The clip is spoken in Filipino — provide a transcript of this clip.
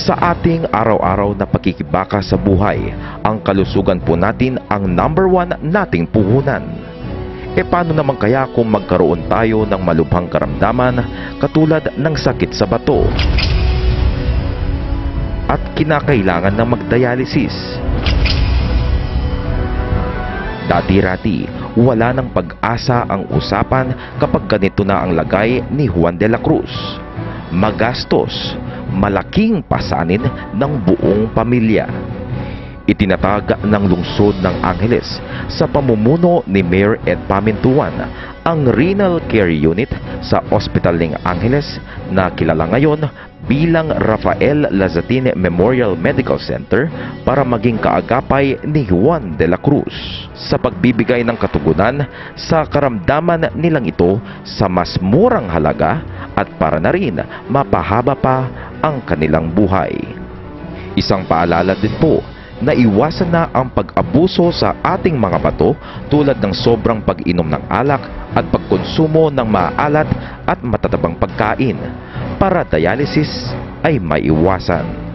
Sa ating araw-araw na pakikibaka sa buhay, ang kalusugan po natin ang number one nating puhunan. E paano naman kaya kung magkaroon tayo ng malubhang karamdaman katulad ng sakit sa bato at kinakailangan ng magdialysis? Dati-rati, wala ng pag-asa ang usapan kapag ganito na ang lagay ni Juan de la Cruz. Magastos, malaking pasanin ng buong pamilya. Itinatag ng lungsod ng Angeles sa pamumuno ni Mayor Ed Pamintuan ang Renal Care Unit sa Ospital ng Angeles na kilala ngayon bilang Rafael Lazatin Memorial Medical Center para maging kaagapay ni Juan de la Cruz sa pagbibigay ng katugunan sa karamdaman nilang ito sa mas murang halaga at para na rin mapahaba pa ang kanilang buhay. Isang paalala din po na iwasan na ang pag-abuso sa ating mga bato tulad ng sobrang pag-inom ng alak at pagkonsumo ng maalat at matatabang pagkain para dialysis ay maiwasan.